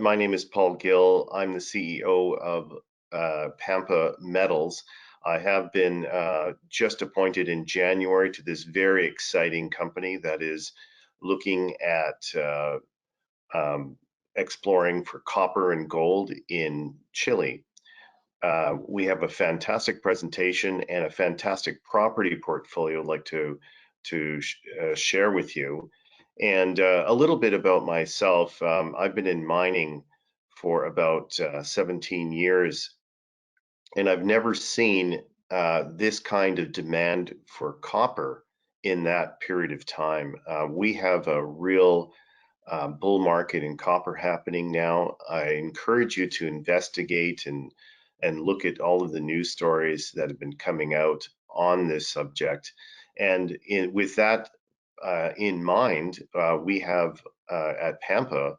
My name is Paul Gill. I'm the CEO of Pampa Metals. I have been just appointed in January to this very exciting company that is looking at exploring for copper and gold in Chile. We have a fantastic presentation and a fantastic property portfolio I'd like to share with you. And a little bit about myself. I've been in mining for about 17 years, and I've never seen this kind of demand for copper in that period of time. We have a real bull market in copper happening now. I encourage you to investigate and look at all of the news stories that have been coming out on this subject. And with that in mind, we have at Pampa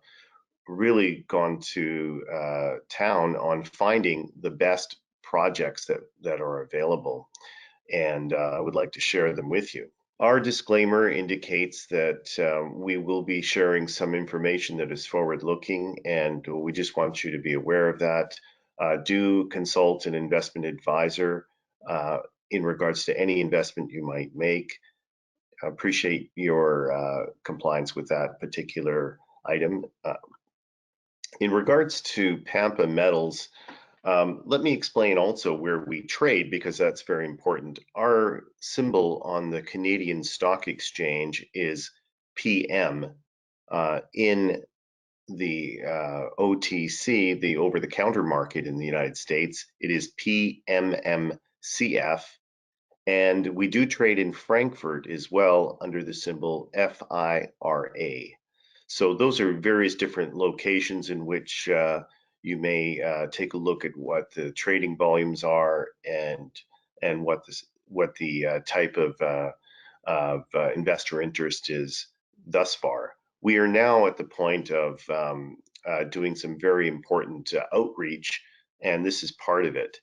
really gone to town on finding the best projects that are available. And I would like to share them with you. Our disclaimer indicates that we will be sharing some information that is forward-looking, and we just want you to be aware of that. Do consult an investment advisor in regards to any investment you might make. I appreciate your compliance with that particular item. In regards to Pampa Metals, let me explain also where we trade, because that's very important. Our symbol on the Canadian Stock Exchange is PM. In the OTC, the over-the-counter market in the United States, it is PMMCF. And we do trade in Frankfurt as well under the symbol FIRA. So those are various different locations in which you may take a look at what the trading volumes are and what the type of investor interest is thus far. We are now at the point of doing some very important outreach, and this is part of it.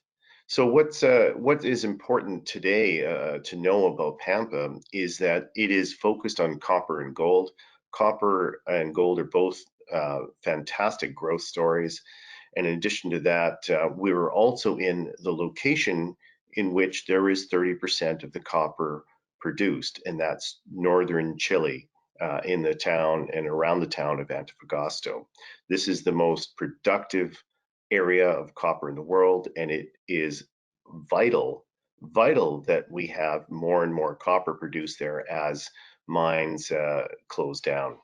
So what is important today to know about Pampa is that it is focused on copper and gold. Copper and gold are both fantastic growth stories. And in addition to that, we were also in the location in which there is 30% of the copper produced, and that's northern Chile, in the town and around the town of Antofagasta. This is the most productive area of copper in the world, and it is vital that we have more and more copper produced there as mines close down.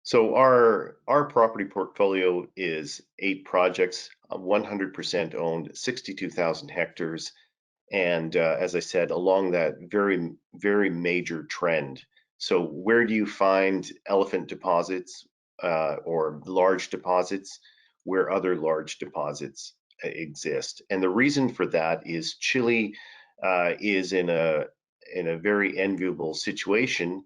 So our property portfolio is 8 projects, 100% owned, 62,000 hectares, and as I said, along that very major trend. So where do you find elephant deposits or large deposits? Where other large deposits exist. And the reason for that is Chile is in a very enviable situation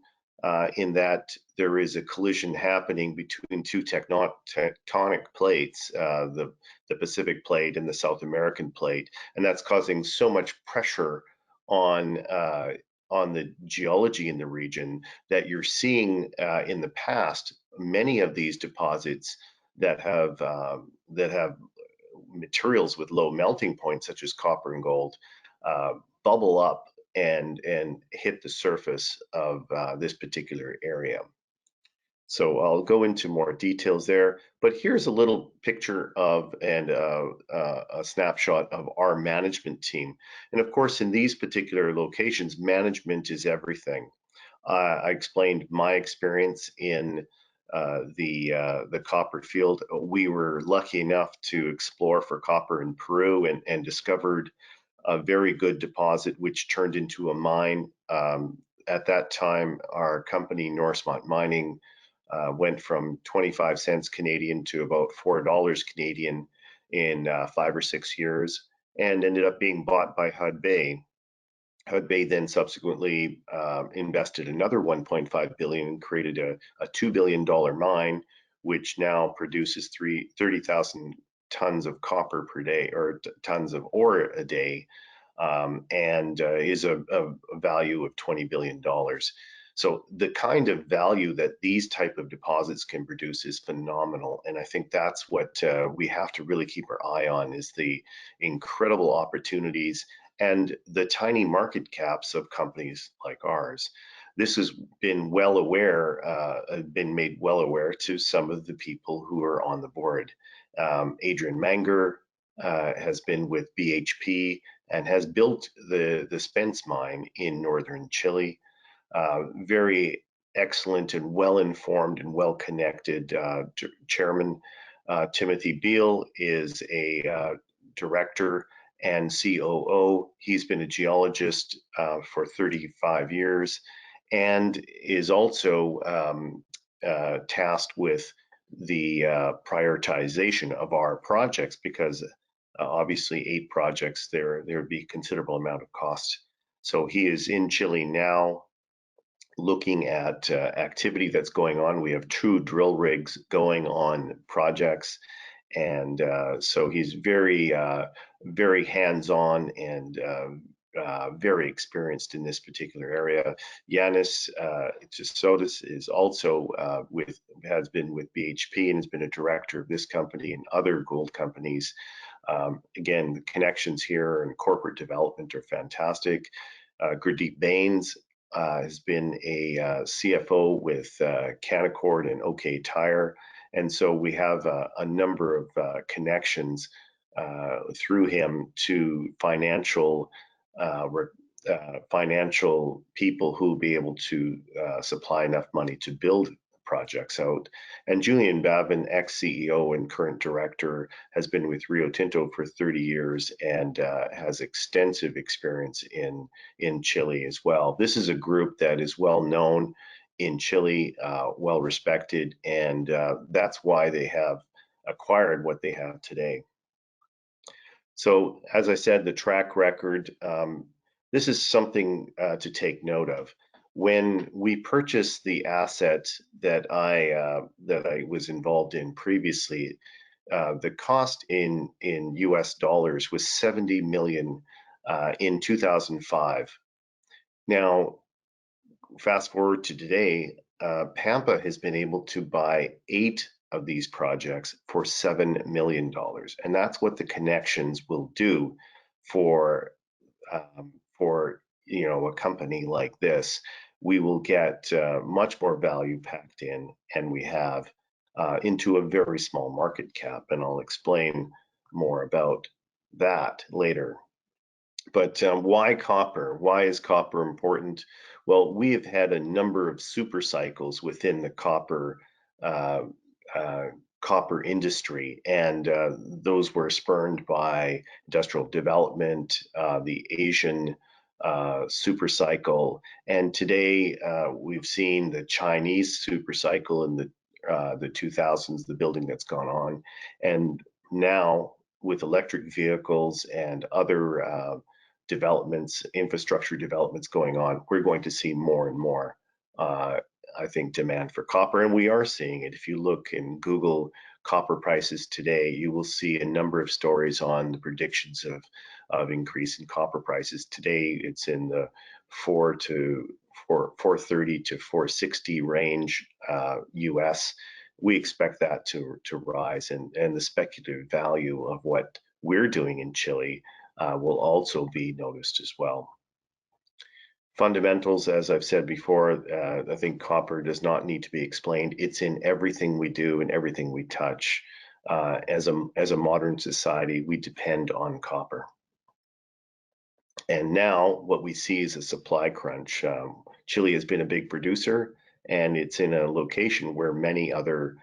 in that there is a collision happening between two tectonic plates, the Pacific plate and the South American plate, and that's causing so much pressure on the geology in the region that you're seeing in the past many of these deposits that have materials with low melting points, such as copper and gold, bubble up and hit the surface of this particular area. So I'll go into more details there, but here's a little picture of and a snapshot of our management team. And of course, in these particular locations, management is everything. I explained my experience in the copper field. We were lucky enough to explore for copper in Peru and discovered a very good deposit, which turned into a mine. At that time, our company, Norsemont Mining, went from 25 cents Canadian to about $4 Canadian in 5 or 6 years, and ended up being bought by Hudbay. Hudbay then subsequently invested another 1.5 billion and created a $2 billion mine, which now produces 30,000 tons of copper per day, or tons of ore a day, and is a value of $20 billion. So the kind of value that these type of deposits can produce is phenomenal. And I think that's what we have to really keep our eye on, is the incredible opportunities and the tiny market caps of companies like ours. This has been been made well aware to some of the people who are on the board. Adrian Manger has been with BHP and has built the Spence mine in northern Chile. Very excellent and well-informed and well-connected chairman. Timothy Beale is a director and COO. He's been a geologist for 35 years and is also tasked with the prioritization of our projects, because obviously 8 projects, there would be considerable amount of cost. So he is in Chile now, looking at activity that's going on. We have 2 drill rigs going on projects, and so he's very hands-on and very experienced in this particular area. Yanis Chisodis is also has been with BHP and has been a director of this company and other gold companies. Again, the connections here and corporate development are fantastic. Gurdeep Bains has been a CFO with Canaccord and OK Tire. And so we have a number of connections through him to financial people who will be able to supply enough money to build projects out. And Julian Babin, ex-CEO and current director, has been with Rio Tinto for 30 years and has extensive experience in Chile as well. This is a group that is well known in Chile, well respected, and that's why they have acquired what they have today. So as I said, the track record, this is something to take note of. When we purchased the asset that I was involved in previously, the cost in US dollars was 70 million in 2005. Now, fast forward to today, Pampa has been able to buy 8 of these projects for $7 million, and that's what the connections will do for a company like this. We will get much more value packed in, and we have into a very small market cap, and I'll explain more about that later. But why copper? Why is copper important? Well, we have had a number of super cycles within the copper industry, and those were spurned by industrial development, the Asian super cycle, and today we've seen the Chinese super cycle in the 2000s, the building that's gone on, and now with electric vehicles and other developments, infrastructure developments going on, we're going to see more and more, I think, demand for copper, and we are seeing it. If you look in Google copper prices today, you will see a number of stories on the predictions of increase in copper prices. Today, it's in the 430 to 460 range US. We expect that to rise, and the speculative value of what we're doing in Chile will also be noticed as well. Fundamentals, as I've said before, I think copper does not need to be explained. It's in everything we do and everything we touch. As a modern society, we depend on copper. And now what we see is a supply crunch. Chile has been a big producer, and it's in a location where many other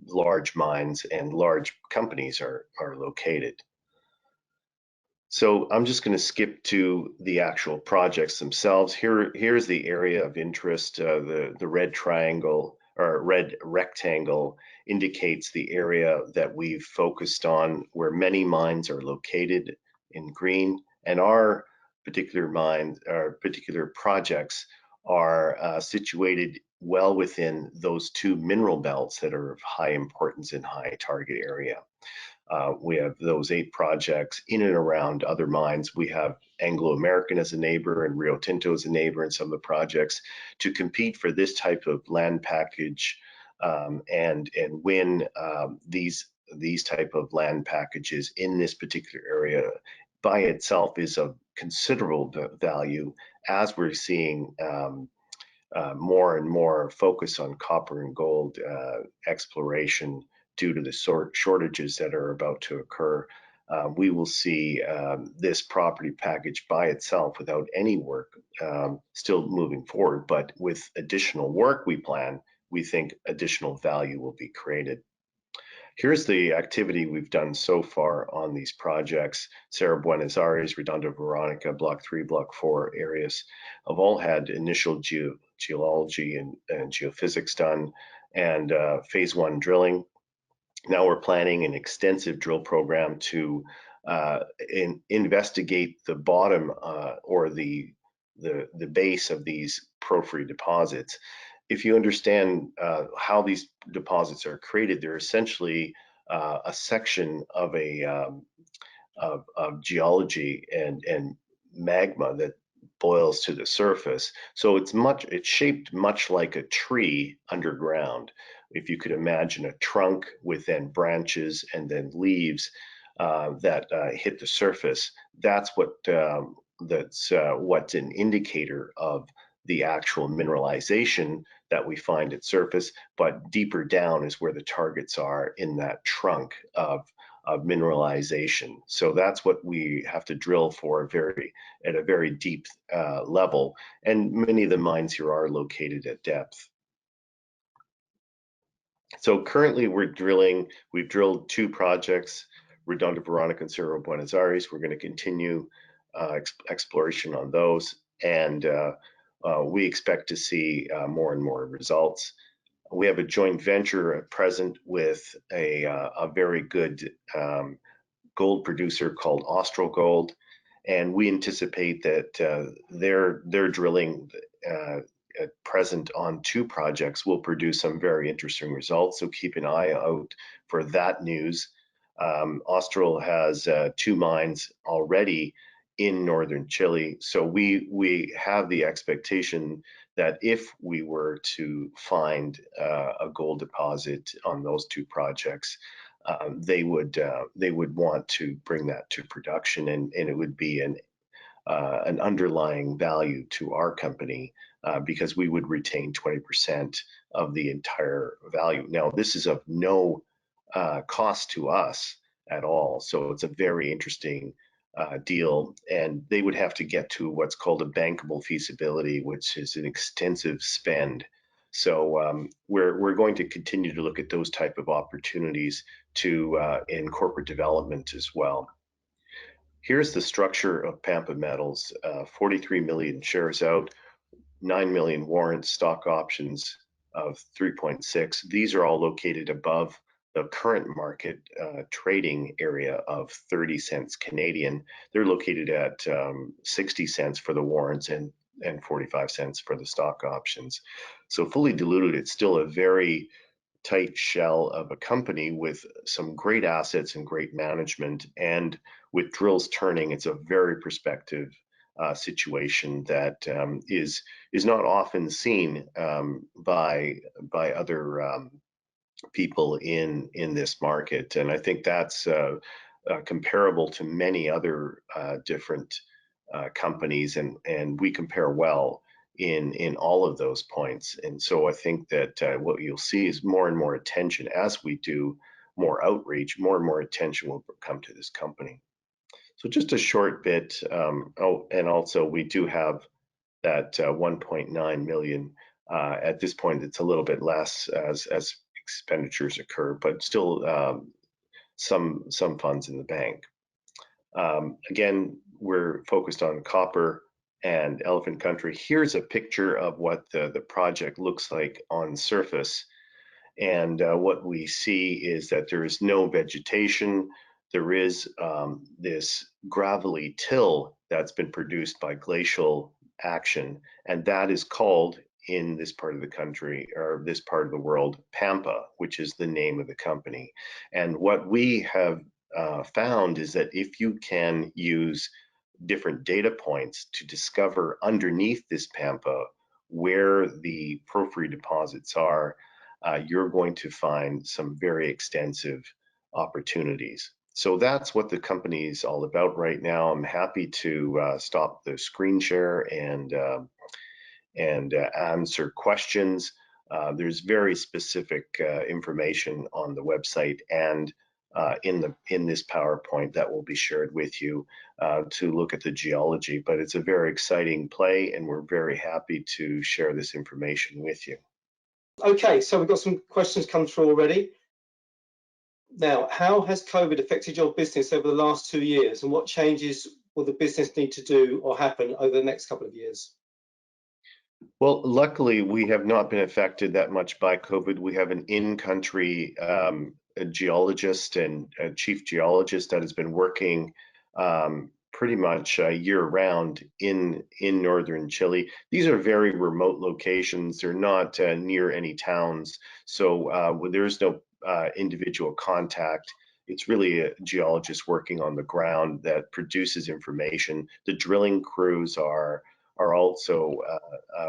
large mines and large companies are located. So I'm just going to skip to the actual projects themselves. Here's the area of interest. The red triangle or red rectangle indicates the area that we've focused on, where many mines are located in green, and our particular mines, our particular projects are situated well within those 2 mineral belts that are of high importance and high target area. We have those 8 projects in and around other mines. We have Anglo American as a neighbor and Rio Tinto as a neighbor in some of the projects to compete for this type of land package and win these type of land packages in this particular area by itself is of considerable value, as we're seeing more and more focus on copper and gold exploration due to the shortages that are about to occur. We will see this property package by itself without any work still moving forward, but with additional work we plan, we think additional value will be created. Here's the activity we've done so far on these projects. Cerro Buenos Aires, Redonda Veronica, Block 3, Block 4 areas have all had initial geology and geophysics done and phase 1 drilling. Now we're planning an extensive drill program to investigate the bottom or the base of these porphyry deposits. If you understand how these deposits are created, they're essentially a section of of geology and magma that boils to the surface. So it's shaped much like a tree underground. If you could imagine a trunk with then branches and then leaves that hit the surface, that's what's an indicator of the actual mineralization that we find at surface, but deeper down is where the targets are in that trunk of mineralization. So that's what we have to drill for at a very deep level. And many of the mines here are located at depth. So currently we've drilled 2 projects, Redonda Veronica and Cerro Buenos Aires. We're going to continue exploration on those, and we expect to see more and more results. We have a joint venture at present with a very good gold producer called Austral Gold, and we anticipate that their drilling at present on 2 projects will produce some very interesting results. So keep an eye out for that news. Austral has 2 mines already in northern Chile, so we have the expectation that if we were to find a gold deposit on those 2 projects, they would want to bring that to production, and it would be an underlying value to our company because we would retain 20% of the entire value. Now, this is of no cost to us at all, so it's a very interesting deal, and they would have to get to what's called a bankable feasibility, which is an extensive spend. So we're going to continue to look at those type of opportunities in corporate development as well. Here's the structure of Pampa Metals: 43 million shares out, 9 million warrants, stock options of 3.6. These are all located above the current market trading area of 30 cents Canadian. They're located at 60 cents for the warrants and 45 cents for the stock options. So fully diluted, it's still a very tight shell of a company with some great assets and great management, and with drills turning, it's a very prospective situation that is not often seen by other people in this market, and I think that's comparable to many other different companies, and we compare well in all of those points. And so I think that what you'll see is more and more attention as we do more outreach, more and more attention will come to this company. So just a short bit. And also we do have that 1.9 million. At this point, it's a little bit less as expenditures occur, but still some funds in the bank. Again, we're focused on copper and elephant country. Here's a picture of what the project looks like on surface. And what we see is that there is no vegetation. There is this gravelly till that's been produced by glacial action, and that is called, in this part of the country, or this part of the world, Pampa, which is the name of the company. And what we have found is that if you can use different data points to discover underneath this Pampa where the porphyry deposits are, you're going to find some very extensive opportunities. So that's what the company is all about right now. I'm happy to stop the screen share and answer questions. There's very specific information on the website and in this PowerPoint that will be shared with you to look at the geology. But it's a very exciting play, and we're very happy to share this information with you. Okay, so we've got some questions come through already. Now, how has COVID affected your business over the last 2 years, and what changes will the business need to do or happen over the next couple of years? Well, luckily, we have not been affected that much by COVID. We have an in-country a geologist and a chief geologist that has been working pretty much year-round in northern Chile. These are very remote locations. They're not near any towns, so there's no individual contact. It's really a geologist working on the ground that produces information. The drilling crews are also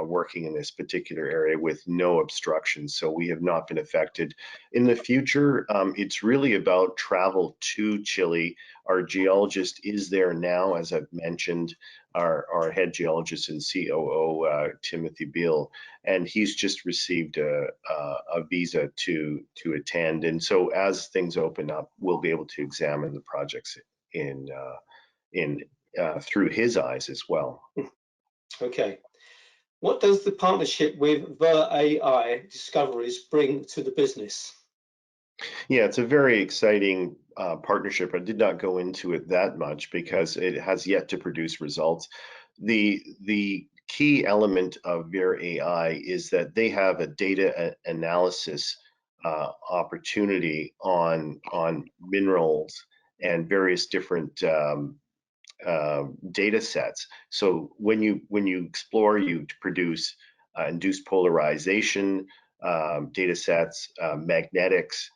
working in this particular area with no obstructions, so we have not been affected. In the future, it's really about travel to Chile. Our geologist is there now, as I've mentioned, our head geologist and COO, Timothy Gill, and he's just received a visa to attend. And so as things open up, we'll be able to examine the projects through his eyes as well. Okay. What does the partnership with FIRA AI Discoveries bring to the business? Yeah, it's a very exciting partnership. I did not go into it that much because it has yet to produce results. The key element of FIRA AI is that they have a data analysis opportunity on minerals and various different data sets. So when you explore, you produce induced polarization data sets, magnetics,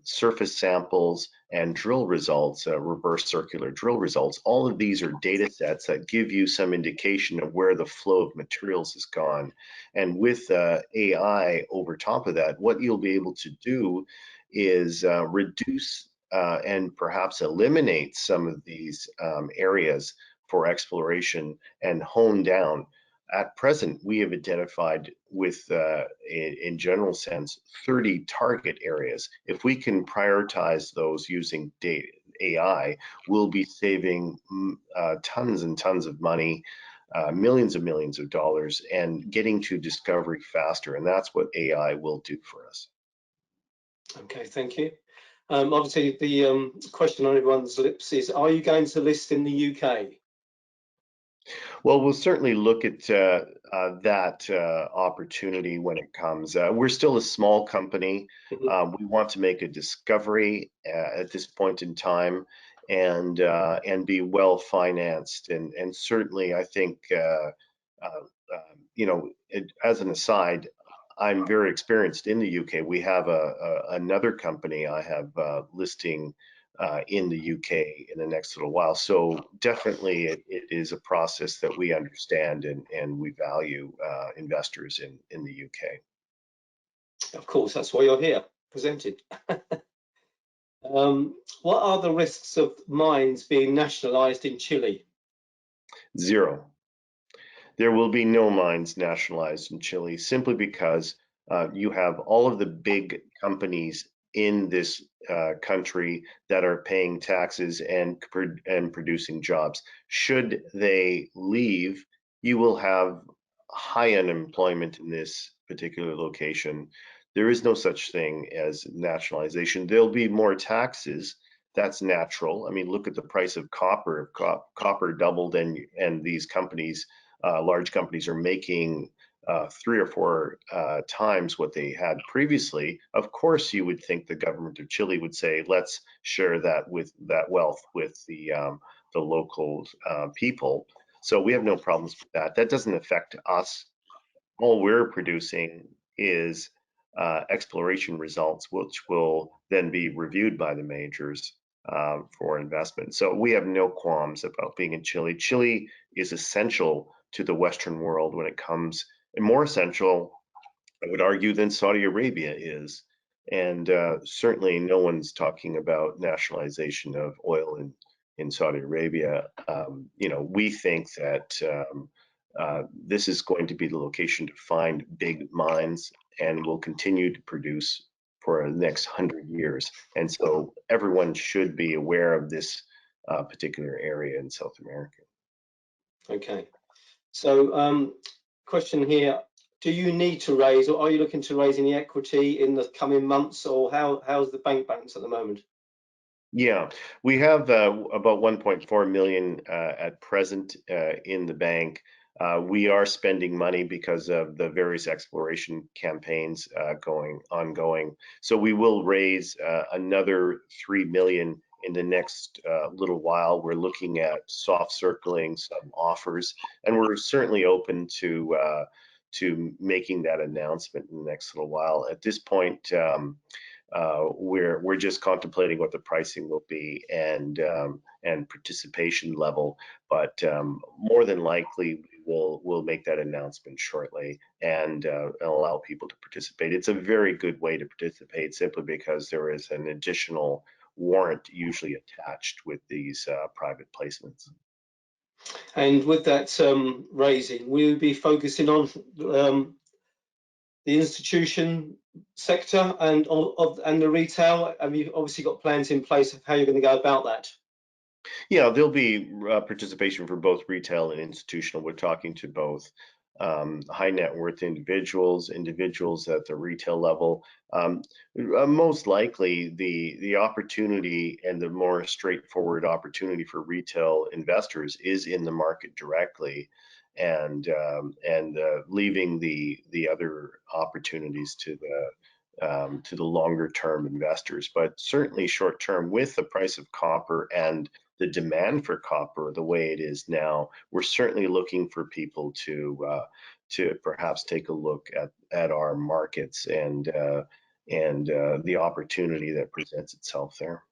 surface samples, and drill results, reverse circular drill results. All of these are data sets that give you some indication of where the flow of materials has gone. And with AI over top of that, what you'll be able to do is reduce and perhaps eliminate some of these areas for exploration and hone down. At present, we have identified with, in general sense, 30 target areas. If we can prioritize those using data, AI, we'll be saving tons and tons of money, millions and millions of dollars, and getting to discovery faster. And that's what AI will do for us. Okay, thank you. Obviously, the question on everyone's lips is, are you going to list in the UK? Well, we'll certainly look at that opportunity when it comes. We're still a small company. We want to make a discovery at this point in time and be well financed. And certainly, I think, you know, as an aside, I'm very experienced in the UK. We have another company I have listing in the UK in the next little while. So definitely it is a process that we understand and we value investors in the UK. Of course, that's why you're here, presented. What are the risks of mines being nationalized in Chile? Zero. There will be no mines nationalized in Chile simply because you have all of the big companies in this country that are paying taxes and producing jobs. Should they leave, you will have high unemployment in this particular location. There is no such thing as nationalization. There'll be more taxes. That's natural. I mean, look at the price of copper. Copper doubled, and these companies, large companies, are making 3 or 4 times what they had previously. Of course, you would think the government of Chile would say, let's share that wealth with the local people. So we have no problems with that. That doesn't affect us. All we're producing is exploration results, which will then be reviewed by the majors for investment. So we have no qualms about being in Chile. Chile is essential to the Western world when it comes, and more essential, I would argue, than Saudi Arabia is. And certainly no one's talking about nationalization of oil in Saudi Arabia. We think that this is going to be the location to find big mines and will continue to produce for the next 100 years. And so everyone should be aware of this particular area in South America. Okay. So question here, do you need to raise, or are you looking to raise any equity in the coming months, or how's the bank balance at the moment? Yeah, we have about 1.4 million at present in the bank. We are spending money because of the various exploration campaigns ongoing. So we will raise another 3 million in the next little while. We're looking at soft circling some offers, and we're certainly open to making that announcement in the next little while. At this point, we're just contemplating what the pricing will be and participation level, but more than likely we'll make that announcement shortly and allow people to participate. It's a very good way to participate simply because there is an additional warrant usually attached with these private placements. And with that raising, will you be focusing on the institution sector and the retail? Have you obviously got plans in place of how you're going to go about that? Yeah, there'll be participation for both retail and institutional. We're talking to both high net worth individuals at the retail level. Most likely, the opportunity and the more straightforward opportunity for retail investors is in the market directly, and leaving the other opportunities to the longer term investors. But certainly short term, with the price of copper and the demand for copper the way it is now, we're certainly looking for people to perhaps take a look at our markets and the opportunity that presents itself there.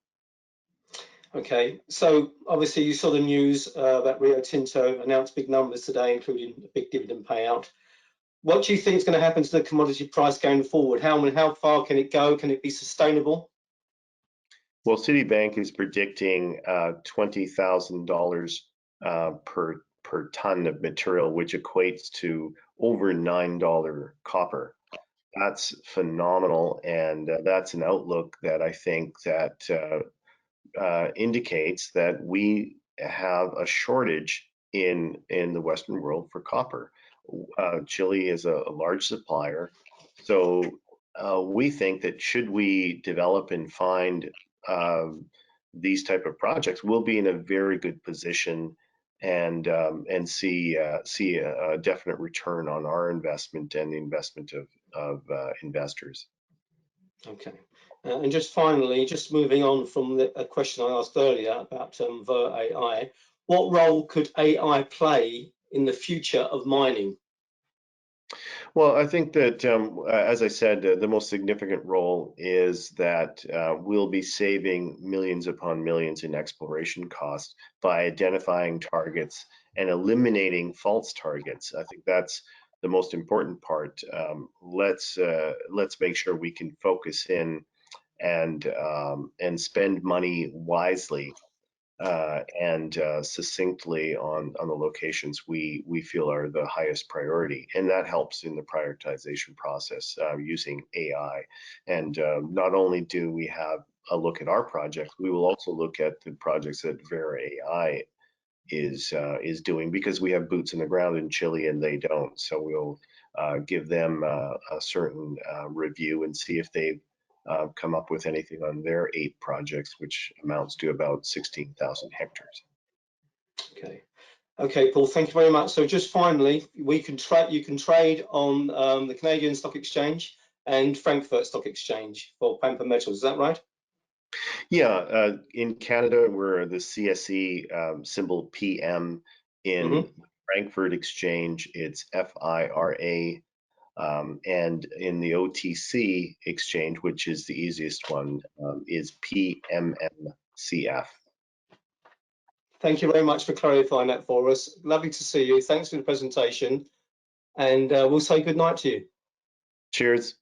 Okay, so obviously you saw the news that Rio Tinto announced big numbers today, including a big dividend payout. What do you think is going to happen to the commodity price going forward? How far can it go? Can it be sustainable? Well, Citibank is predicting $20,000 per ton of material, which equates to over $9 copper. That's phenomenal, and that's an outlook that I think that indicates that we have a shortage in the Western world for copper. Chile is a large supplier, so we think that should we develop and find these type of projects, we'll be in a very good position and see a definite return on our investment and the investment of investors. Okay. And just finally, just moving on from a question I asked earlier about Ver AI, what role could AI play in the future of mining? Well, I think that, as I said, the most significant role is that we'll be saving millions upon millions in exploration costs by identifying targets and eliminating false targets. I think that's the most important part. Let's make sure we can focus in and spend money wisely and succinctly on the locations we feel are the highest priority, and that helps in the prioritization process using AI. And not only do we have a look at our projects, we will also look at the projects that FIRA AI is doing, because we have boots in the ground in Chile and they don't. So we'll give them a certain review and see if they've come up with anything on their 8 projects, which amounts to about 16,000 hectares. Okay. Okay, Paul, thank you very much. So just finally, you can trade on the Canadian Stock Exchange and Frankfurt Stock Exchange for Pampa Metals. Is that right? Yeah, in Canada, we're the CSE symbol PM. In Frankfurt Exchange, it's FIRA. And in the OTC exchange, which is the easiest one, is PMMCF. PMMCF. Thank you very much for clarifying that for us. Lovely to see you. Thanks for the presentation. And we'll say good night to you. Cheers.